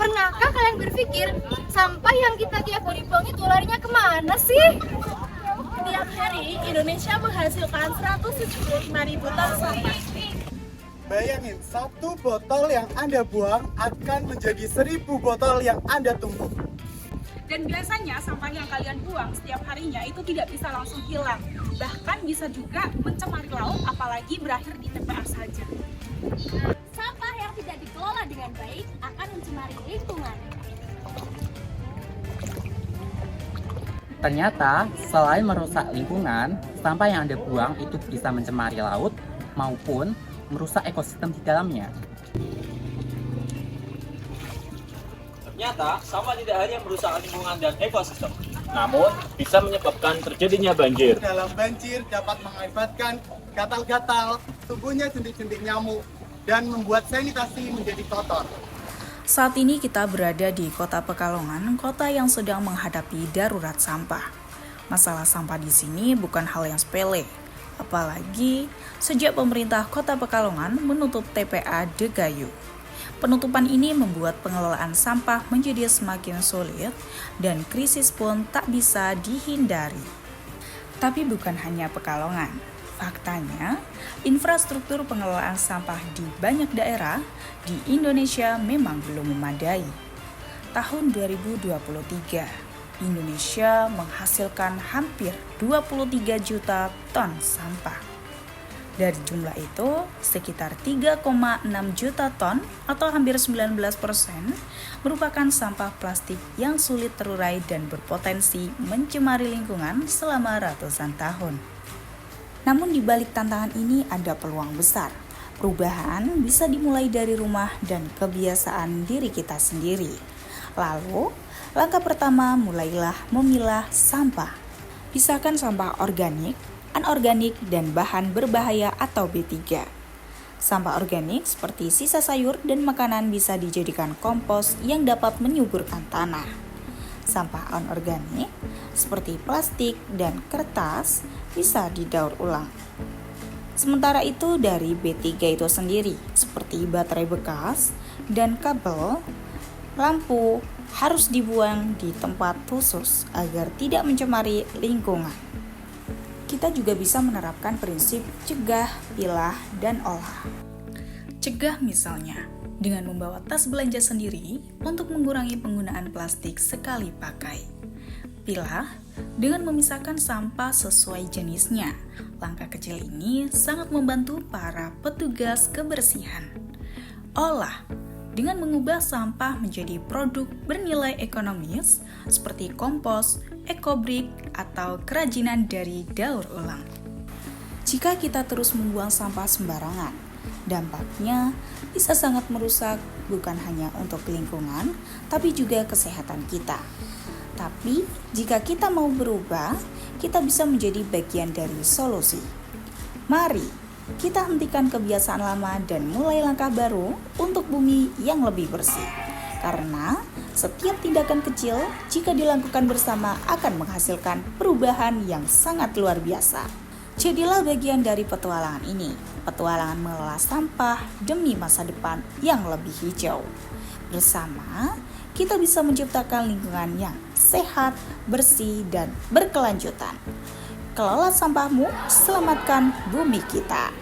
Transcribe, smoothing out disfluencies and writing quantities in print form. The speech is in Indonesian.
Pernahkah kalian berpikir sampah yang kita tiap hari buang itu larinya kemana sih? Tiap hari Indonesia menghasilkan 175.000 ton sampah. Bayangin, satu botol yang Anda buang akan menjadi 1.000 botol yang Anda tumbuh. Dan biasanya sampah yang kalian buang setiap harinya itu tidak bisa langsung hilang. Bahkan bisa juga mencemari laut, apalagi berakhir di TPA saja. Sampah yang tidak dikelola dengan baik akan mencemari lingkungan. Ternyata, selain merusak lingkungan, sampah yang Anda buang itu bisa mencemari laut maupun merusak ekosistem di dalamnya. Ternyata, sampah tidak hanya merusak lingkungan dan ekosistem, namun bisa menyebabkan terjadinya banjir. Dalam banjir dapat mengakibatkan gatal-gatal, tumbuhnya jentik-jentik nyamuk, dan membuat sanitasi menjadi kotor. Saat ini kita berada di Kota Pekalongan, kota yang sedang menghadapi darurat sampah. Masalah sampah di sini bukan hal yang sepele, apalagi sejak pemerintah Kota Pekalongan menutup TPA Degayu. Penutupan ini membuat pengelolaan sampah menjadi semakin sulit dan krisis pun tak bisa dihindari. Tapi bukan hanya Pekalongan. Faktanya, infrastruktur pengelolaan sampah di banyak daerah di Indonesia memang belum memadai. Tahun 2023, Indonesia menghasilkan hampir 23 juta ton sampah. Dari jumlah itu, sekitar 3,6 juta ton atau hampir 19% merupakan sampah plastik yang sulit terurai dan berpotensi mencemari lingkungan selama ratusan tahun. Namun di balik tantangan ini ada peluang besar. Perubahan bisa dimulai dari rumah dan kebiasaan diri kita sendiri. Lalu, langkah pertama mulailah memilah sampah. Pisahkan sampah organik, anorganik, dan bahan berbahaya atau B3. Sampah organik seperti sisa sayur dan makanan bisa dijadikan kompos yang dapat menyuburkan tanah. Sampah anorganik seperti plastik dan kertas bisa didaur ulang. Sementara itu dari B3 itu sendiri seperti baterai bekas dan kabel, lampu harus dibuang di tempat khusus agar tidak mencemari lingkungan. Kita juga bisa menerapkan prinsip cegah, pilah, dan olah. Cegah misalnya dengan membawa tas belanja sendiri untuk mengurangi penggunaan plastik sekali pakai. Pilah dengan memisahkan sampah sesuai jenisnya. Langkah kecil ini sangat membantu para petugas kebersihan. Olah dengan mengubah sampah menjadi produk bernilai ekonomis seperti kompos, ekobrik, atau kerajinan dari daur ulang. Jika kita terus membuang sampah sembarangan, dampaknya bisa sangat merusak bukan hanya untuk lingkungan, tapi juga kesehatan kita. Tapi, jika kita mau berubah, kita bisa menjadi bagian dari solusi. Mari, kita hentikan kebiasaan lama dan mulai langkah baru untuk bumi yang lebih bersih. Karena setiap tindakan kecil, jika dilakukan bersama, akan menghasilkan perubahan yang sangat luar biasa. Jadilah bagian dari petualangan ini, petualangan mengelola sampah demi masa depan yang lebih hijau. Bersama, kita bisa menciptakan lingkungan yang sehat, bersih, dan berkelanjutan. Kelola sampahmu, selamatkan bumi kita.